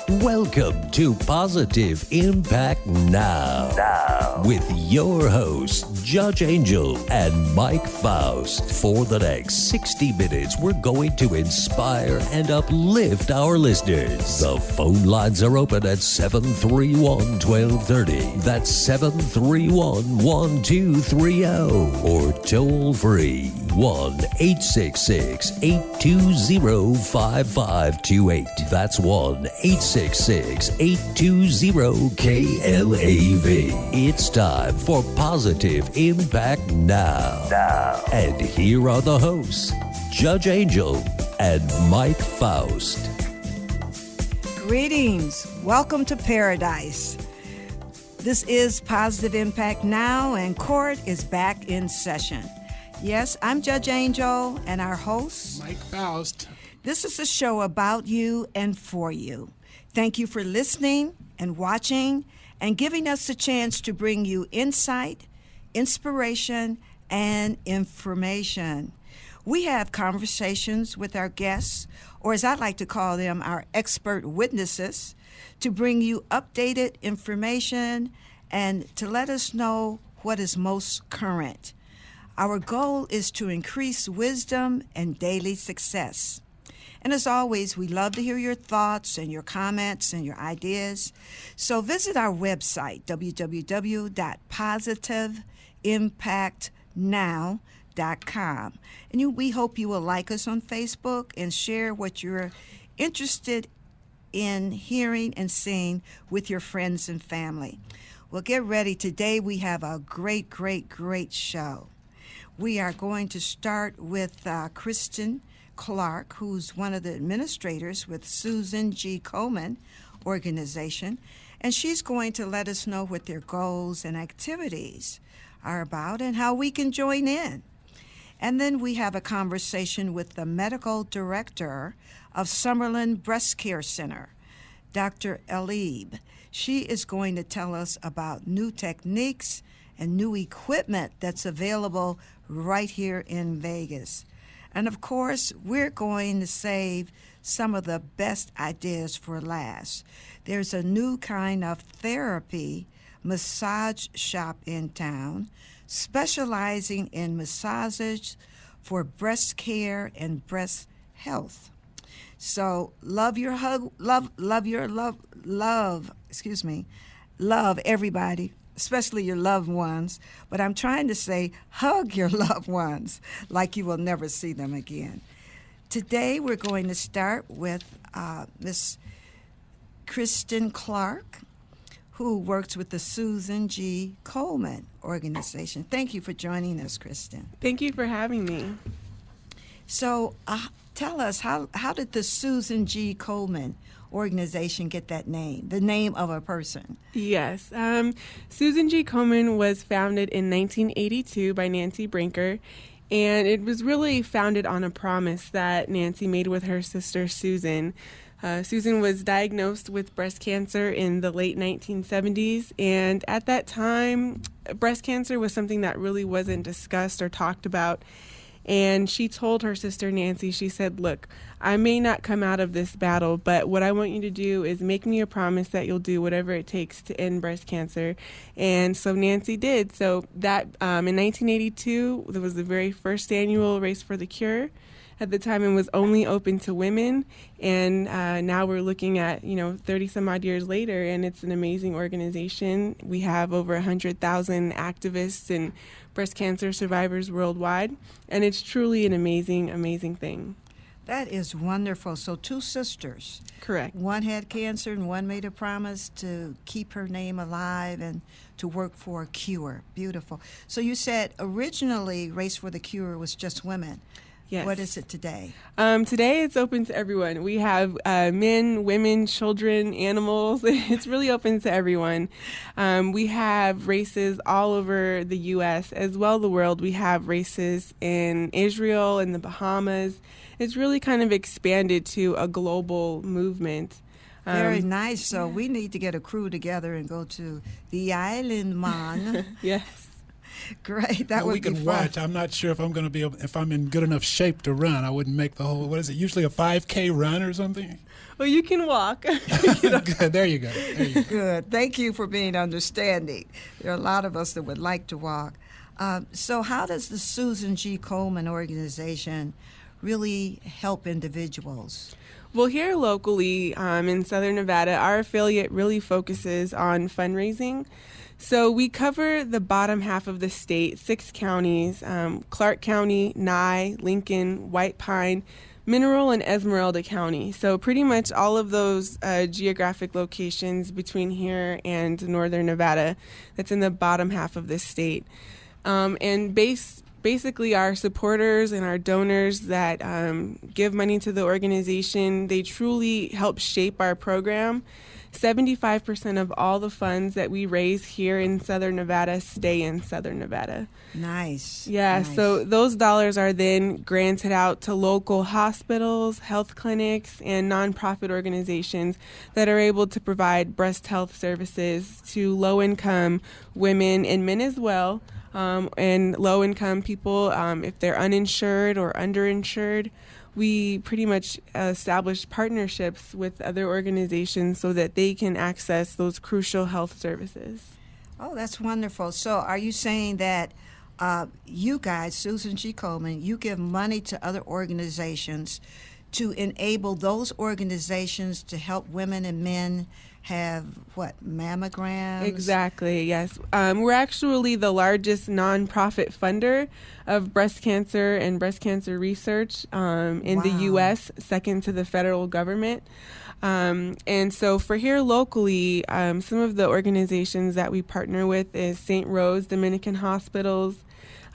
Welcome to Positive Impact Now. With your hosts, Judge Angel and Mike Faust. For the next 60 minutes, we're going to inspire and uplift our listeners. The phone lines are open at 731-1230. That's 731-1230. Or toll free 1-866-820-5528. That's 1-866-820-KLAV. It's time for Positive Impact Now. And here are the hosts, Judge Angel and Mike Faust. Greetings. Welcome to Paradise. This is Positive Impact Now, and court is back in session. Yes, I'm Judge Angel, and our host, Mike Faust. This is a show about you and for you. Thank you for listening and watching and giving us the chance to bring you insight, inspiration, and information. We have conversations with our guests, or as I like to call them, our expert witnesses, to bring you updated information and to let us know what is most current. Our goal is to increase wisdom and daily success. And as always, we love to hear your thoughts and your comments and your ideas. So visit our website, www.positiveimpactnow.com. And we hope you will like us on Facebook and share what you're interested in hearing and seeing with your friends and family. Well, get ready. Today we have a great show. We are going to start with Drysten Clark, who's one of the administrators with Susan G. Komen organization, and she's going to let us know what their goals and activities are about and how we can join in. And then we have a conversation with the medical director of Summerlin Breast Care Center, Dr. El-Eid. She is going to tell us about new techniques and new equipment that's available right here in Vegas. And of course, we're going to save some of the best ideas for last. There's a new kind of therapy massage shop in town, specializing in massages for breast care and breast health. So love everybody, especially your loved ones, but I'm trying to say hug your loved ones like you will never see them again. Today we're going to start with Miss Drysten Clark, who works with the Susan G. Komen organization. Thank you for joining us, Drysten. Thank you for having me. So tell us, how did the Susan G. Komen organization get that name, the name of a person? Yes. Susan G. Komen was founded in 1982 by Nancy Brinker, and it was really founded on a promise that Nancy made with her sister Susan. Susan was diagnosed with breast cancer in the late 1970s, and at that time, breast cancer was something that really wasn't discussed or talked about. And she told her sister Nancy, she said, look, I may not come out of this battle, but what I want you to do is make me a promise that you'll do whatever it takes to end breast cancer. And so Nancy did. So that in 1982, there was the very first annual Race for the Cure. At the time, it was only open to women, and now we're looking at, 30 some odd years later, and it's an amazing organization. We have over 100,000 activists and breast cancer survivors worldwide, and it's truly an amazing thing. That is wonderful. So 2 sisters. Correct. One had cancer and one made a promise to keep her name alive and to work for a cure. Beautiful. So you said originally Race for the Cure was just women. Yes. What is it today? Today it's open to everyone. We have men, women, children, animals. It's really open to everyone. We have races all over the U.S. as well the world. We have races in Israel and the Bahamas. It's really kind of expanded to a global movement. Very nice. So we need to get a crew together and go to the island, man. Yes. Great. That would we be can fun. watch. I'm not sure if I'm going to be able, if I'm in good enough shape to run. I wouldn't make the whole, what is it, usually a 5K run or something? Well, you can walk. Good. There you go. Good. Thank you for being understanding. There are a lot of us that would like to walk. So how does the Susan G. Komen organization really help individuals? Well, here locally in Southern Nevada, our affiliate really focuses on fundraising. So we cover the bottom half of the state, 6 counties, Clark County, Nye, Lincoln, White Pine, Mineral, and Esmeralda County. So pretty much all of those geographic locations between here and northern Nevada that's in the bottom half of the state. And basically our supporters and our donors that give money to the organization, they truly help shape our program. 75% of all the funds that we raise here in Southern Nevada stay in Southern Nevada. Nice. Yeah, nice. So those dollars are then granted out to local hospitals, health clinics, and nonprofit organizations that are able to provide breast health services to low-income women and men as well, and low-income people, if they're uninsured or underinsured. We pretty much establish partnerships with other organizations so that they can access those crucial health services. Oh, that's wonderful. So are you saying that you guys, Susan G. Komen, you give money to other organizations to enable those organizations to help women and men have, mammograms? Exactly, yes. We're actually the largest nonprofit funder of breast cancer and breast cancer research in the U.S., second to the federal government. And so for here locally, some of the organizations that we partner with is St. Rose Dominican Hospitals,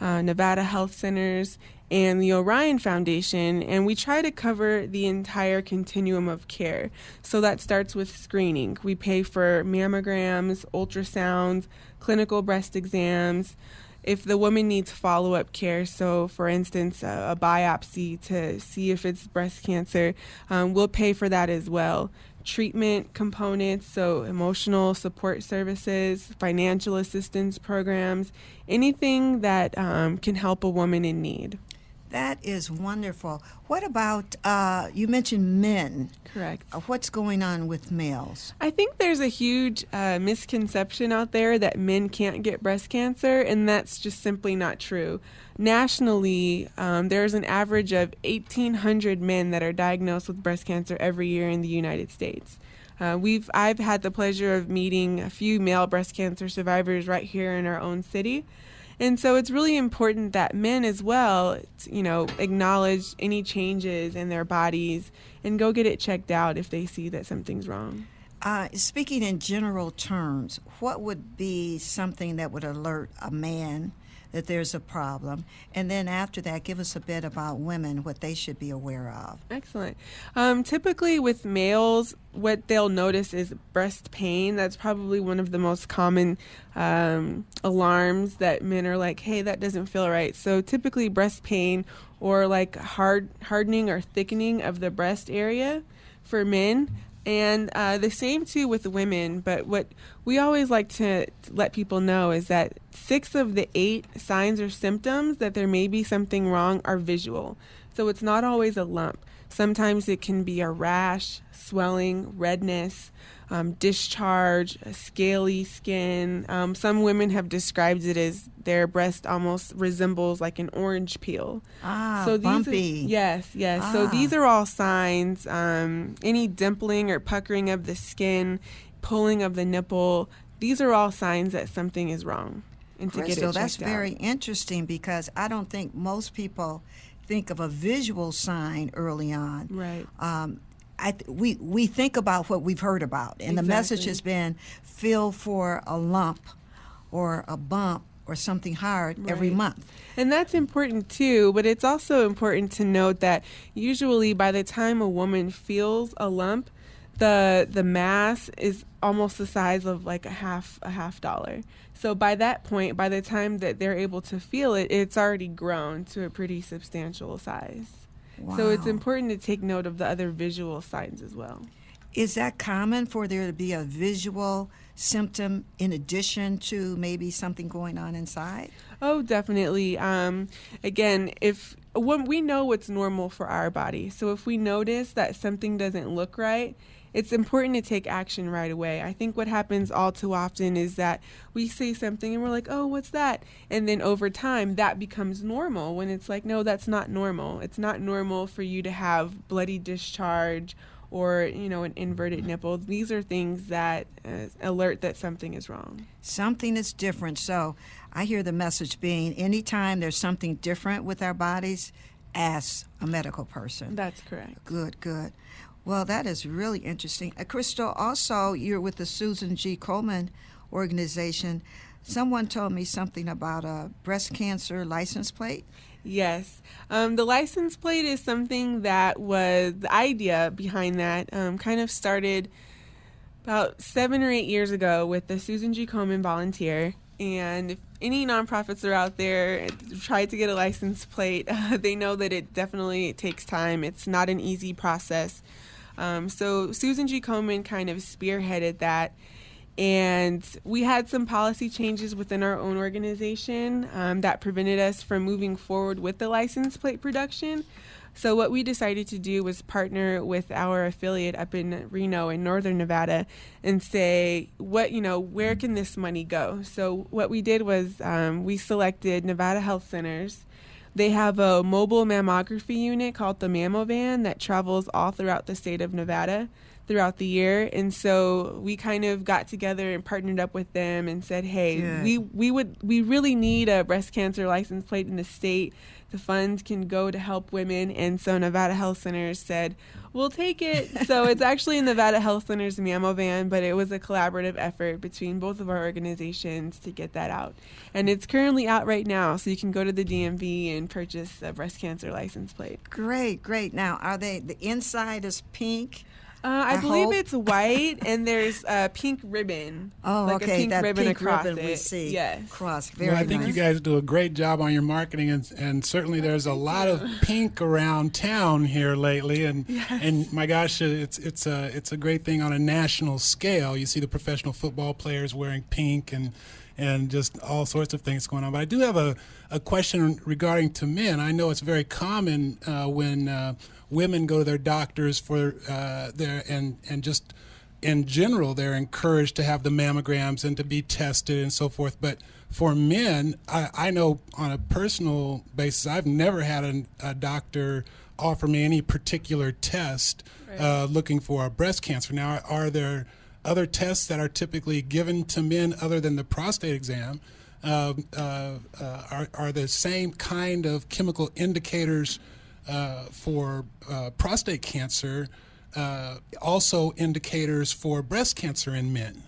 Nevada Health Centers, and the Orion Foundation, and we try to cover the entire continuum of care. So that starts with screening. We pay for mammograms, ultrasounds, clinical breast exams. If the woman needs follow-up care, so for instance, a biopsy to see if it's breast cancer, we'll pay for that as well. Treatment components, so emotional support services, financial assistance programs, anything that can help a woman in need. That is wonderful. What about, you mentioned men. Correct. What's going on with males? I think there's a huge misconception out there that men can't get breast cancer, and that's just simply not true. Nationally, there's an average of 1,800 men that are diagnosed with breast cancer every year in the United States. I've had the pleasure of meeting a few male breast cancer survivors right here in our own city. And so it's really important that men as well, acknowledge any changes in their bodies and go get it checked out if they see that something's wrong. Speaking in general terms, what would be something that would alert a man that there's a problem? And then after that, give us a bit about women, what they should be aware of. Excellent. Typically with males, what they'll notice is breast pain. That's probably one of the most common alarms that men are like, hey, that doesn't feel right. So typically breast pain or like hardening or thickening of the breast area for men. And the same too with women, but what we always like to let people know is that 6 of the 8 signs or symptoms that there may be something wrong are visual. So it's not always a lump. Sometimes it can be a rash, swelling, redness, discharge, scaly skin. Some women have described it as their breast almost resembles like an orange peel. So bumpy. Yes. So these are all signs. Any dimpling or puckering of the skin, pulling of the nipple, these are all signs that something is wrong. And to get it checked out. That's very interesting because I don't think most people think of a visual sign early on. Right. We think about what we've heard about, and the message has been feel for a lump or a bump or something hard every month. And that's important too, but it's also important to note that usually by the time a woman feels a lump, the mass is almost the size of like a half dollar. So by that point, by the time that they're able to feel it, it's already grown to a pretty substantial size. Wow. So it's important to take note of the other visual signs as well. Is that common for there to be a visual symptom in addition to maybe something going on inside? Oh, definitely. Again, when we know what's normal for our body, so if we notice that something doesn't look right, it's important to take action right away. I think what happens all too often is that we say something and we're like, oh, what's that? And then over time, that becomes normal when it's like, no, that's not normal. It's not normal for you to have bloody discharge or, an inverted nipple. These are things that alert that something is wrong. Something is different. So I hear the message being anytime there's something different with our bodies, ask a medical person. That's correct. Good, good. Well, that is really interesting. Crystal, also, you're with the Susan G. Komen organization. Someone told me something about a breast cancer license plate. Yes. The license plate is something that was the idea behind that kind of started about 7 or 8 years ago with the Susan G. Komen volunteer. And if any nonprofits are out there try to get a license plate, they know that it definitely takes time. It's not an easy process. So Susan G. Komen kind of spearheaded that. And we had some policy changes within our own organization that prevented us from moving forward with the license plate production. So what we decided to do was partner with our affiliate up in Reno in Northern Nevada and say, where can this money go? So what we did was we selected Nevada Health Centers. They have a mobile mammography unit called the Mammovan that travels all throughout the state of Nevada throughout the year. And so we kind of got together and partnered up with them and said, hey, we really need a breast cancer license plate in the state. The funds can go to help women. And so Nevada Health Centers said, we'll take it. So it's actually Nevada Health Centers Mammovan, but it was a collaborative effort between both of our organizations to get that out. And it's currently out right now, so you can go to the DMV and purchase a breast cancer license plate. Great, great. Now, are the inside is pink? I believe it's white, and there's a pink ribbon. Oh, like okay. a pink that ribbon pink across ribbon it. we see. Yes. Cross. Very Well, I think nice. you guys do a great job on your marketing, and certainly there's a lot of pink around town here lately, and and my gosh, it's a great thing on a national scale. You see the professional football players wearing pink and just all sorts of things going on. But I do have a question regarding to men. I know it's very common when women go to their doctors for and just in general, they're encouraged to have the mammograms and to be tested and so forth. But for men, I know on a personal basis, I've never had a doctor offer me any particular test looking for a breast cancer. Now, are there other tests that are typically given to men other than the prostate exam? Are the same kind of chemical indicators for prostate cancer also indicators for breast cancer in men?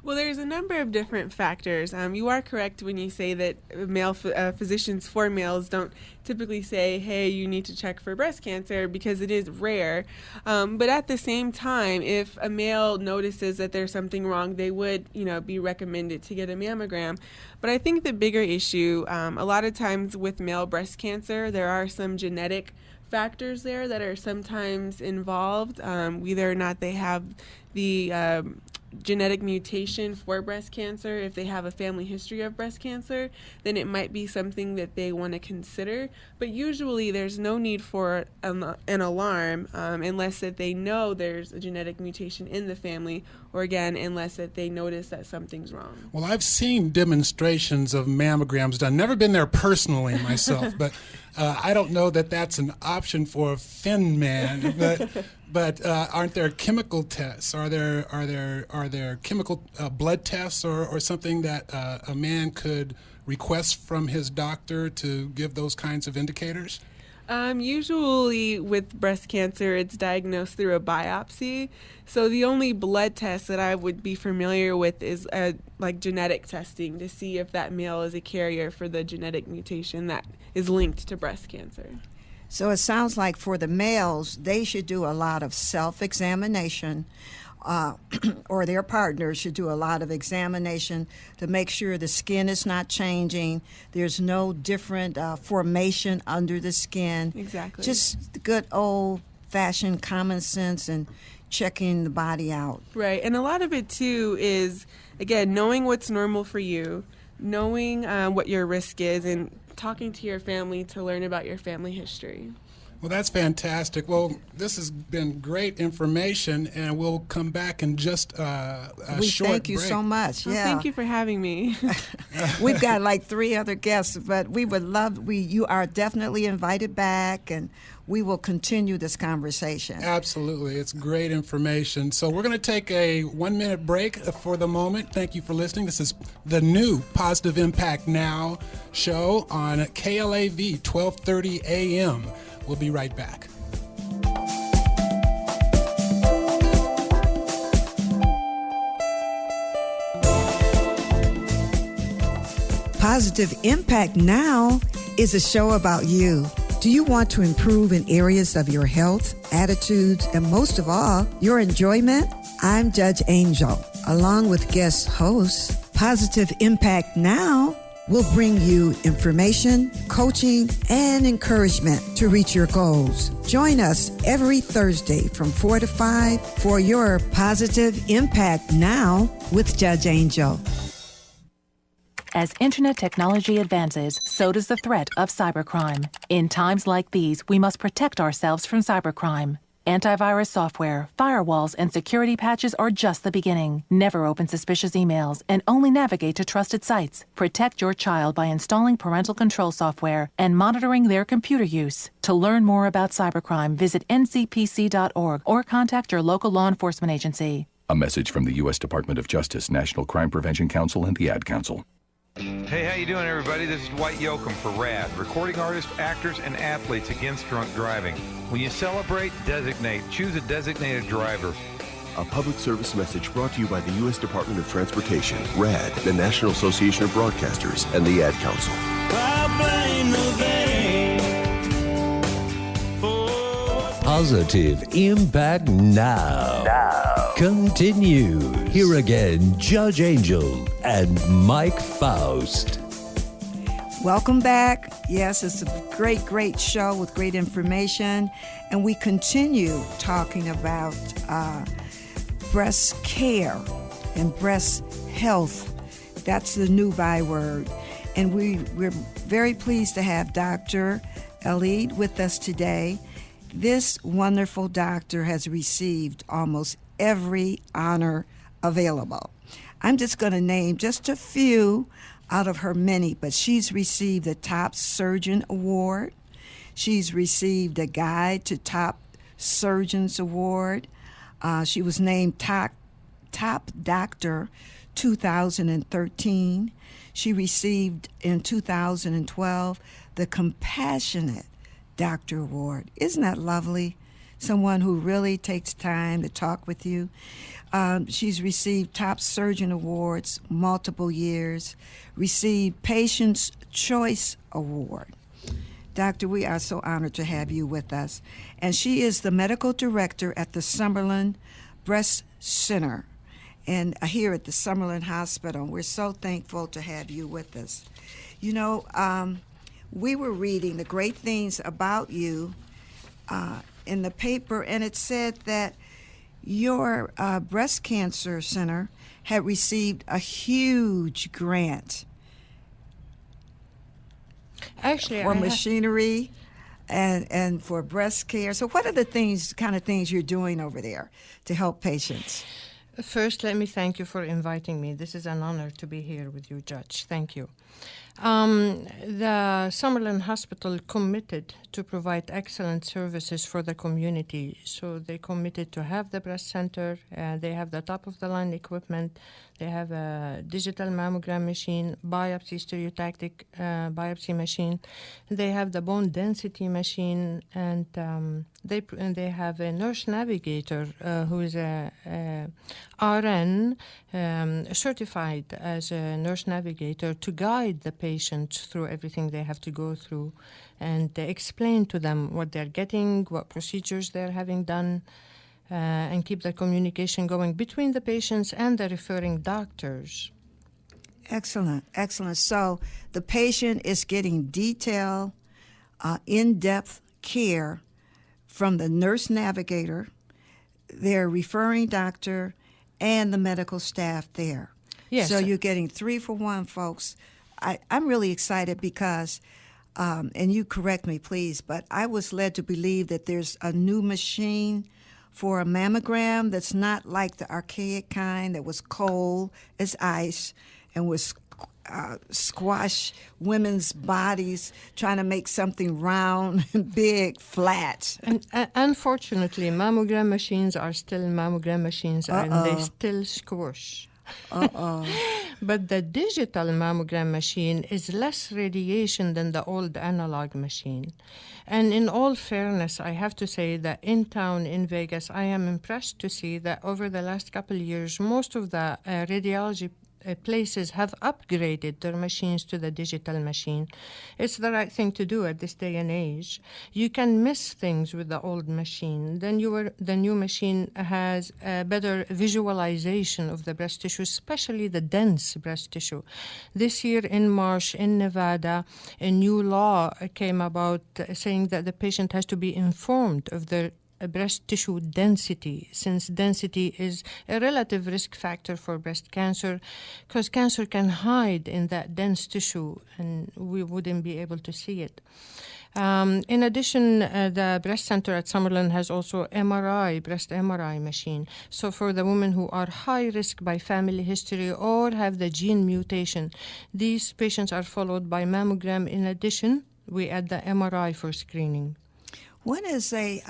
Well, there's a number of different factors. You are correct when you say that male physicians for males don't typically say, hey, you need to check for breast cancer because it is rare. But at the same time, if a male notices that there's something wrong, they would, be recommended to get a mammogram. But I think the bigger issue, a lot of times with male breast cancer, there are some genetic factors there that are sometimes involved, whether or not they have the genetic mutation for breast cancer. If they have a family history of breast cancer, then it might be something that they want to consider. But usually there's no need for an alarm unless that they know there's a genetic mutation in the family, or again, unless that they notice that something's wrong. Well, I've seen demonstrations of mammograms done. Never been there personally myself, but I don't know that that's an option for a thin man. But aren't there chemical tests? Are there chemical blood tests or something that a man could request from his doctor to give those kinds of indicators? Usually with breast cancer, it's diagnosed through a biopsy. So the only blood test that I would be familiar with is like genetic testing to see if that male is a carrier for the genetic mutation that is linked to breast cancer. So it sounds like for the males, they should do a lot of self-examination, or their partners should do a lot of examination to make sure the skin is not changing, there's no different formation under the skin. Exactly. Just good old-fashioned common sense and checking the body out. Right. And a lot of it, too, is, again, knowing what's normal for you, knowing what your risk is, and talking to your family to learn about your family history. Well, that's fantastic. Well, this has been great information, and we'll come back in just a short thank you break. so much. Well, Yeah. thank you for having me. We've got like 3 other guests, but we would love, you are definitely invited back, and we will continue this conversation. Absolutely. It's great information. So we're going to take a 1-minute break for the moment. Thank you for listening. This is the new Positive Impact Now show on KLAV 1230 AM. We'll be right back. Positive Impact Now is a show about you. Do you want to improve in areas of your health, attitudes, and most of all, your enjoyment? I'm Judge Angel. Along with guest hosts, Positive Impact Now will bring you information, coaching, and encouragement to reach your goals. Join us every Thursday from 4 to 5 for your Positive Impact Now with Judge Angel. As internet technology advances, so does the threat of cybercrime. In times like these, we must protect ourselves from cybercrime. Antivirus software, firewalls, and security patches are just the beginning. Never open suspicious emails and only navigate to trusted sites. Protect your child by installing parental control software and monitoring their computer use. To learn more about cybercrime, visit ncpc.org or contact your local law enforcement agency. A message from the U.S. Department of Justice, National Crime Prevention Council, and the Ad Council. Hey, how you doing, everybody? This is Dwight Yoakam for RAD, recording artists, actors, and athletes against drunk driving. When you celebrate, designate. Choose a designated driver. A public service message brought to you by the U.S. Department of Transportation, RAD, the National Association of Broadcasters, and the Ad Council. Positive Impact Now continues. Here again, Judge Angel and Mike Faust. Welcome back. Yes, it's a great show with great information. And we continue talking about breast care and breast health. That's the new byword. And we're very pleased to have Dr. El-Eid with us today. This wonderful doctor has received almost every honor available. I'm just going to name just a few out of her many, but she's received the Top Surgeon Award. She's received a Guide to Top Surgeons Award. She was named Top Doctor 2013. She received in 2012 the Compassionate Doctor Award. Isn't that lovely? Someone who really takes time to talk with you. She's received Top Surgeon Awards multiple years, received Patient's Choice Award. Doctor, we are so honored to have you with us. And she is the medical director at the Summerlin Breast Center and here at the Summerlin Hospital. We're so thankful to have you with us. You know, we were reading the great things about you in the paper, and it said that your breast cancer center had received a huge grant. Actually, for machinery and for breast care. So what are the kind of things you're doing over there to help patients? First, let me thank you for inviting me. This is an honor to be here with you, Judge. Thank you. The Summerlin Hospital committed to provide excellent services for the community. So they committed to have the breast center. They have the top-of-the-line equipment. They have a digital mammogram machine, biopsy, stereotactic biopsy machine. They have the bone density machine, and they have a nurse navigator who is a RN certified as a nurse navigator to guide the patients through everything they have to go through and explain to them what they're getting, what procedures they're having done, and keep the communication going between the patients and the referring doctors. Excellent, excellent. So the patient is getting detailed, in-depth care from the nurse navigator their referring doctor and the medical staff there. Yes. So you're getting 3 for 1, folks. I'm really excited because, and you correct me, please, but I was led to believe that there's a new machine for a mammogram that's not like the archaic kind that was cold as ice and was squash women's bodies trying to make something round and big, flat. And unfortunately, mammogram machines are still mammogram machines, and they still squish. But the digital mammogram machine is less radiation than the old analog machine. And in all fairness, I have to say that in town in Vegas, I am impressed to see that over the last couple of years, most of the radiology places have upgraded their machines to the digital machine. It's the right thing to do at this day and age. You can miss things with the old machine. The new machine has a better visualization of the breast tissue, especially the dense breast tissue. This year in March in Nevada, a new law came about saying that the patient has to be informed of their breast tissue density, since density is a relative risk factor for breast cancer, because cancer can hide in that dense tissue and we wouldn't be able to see it. In addition, the breast center at Summerlin has also breast MRI machine. So for the women who are high risk by family history or have the gene mutation, these patients are followed by mammogram. In addition, we add the MRI for screening. When is a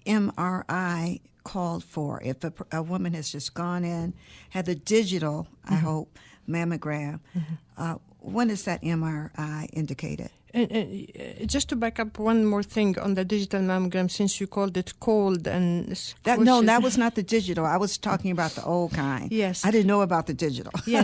MRI called for? If a woman has just gone in, had the digital, I hope, mammogram, when is that MRI indicated? Just to back up one more thing on the digital mammogram, since you called it cold and that was not the digital. I was talking about the old kind. Yes. I didn't know about the digital. Yes.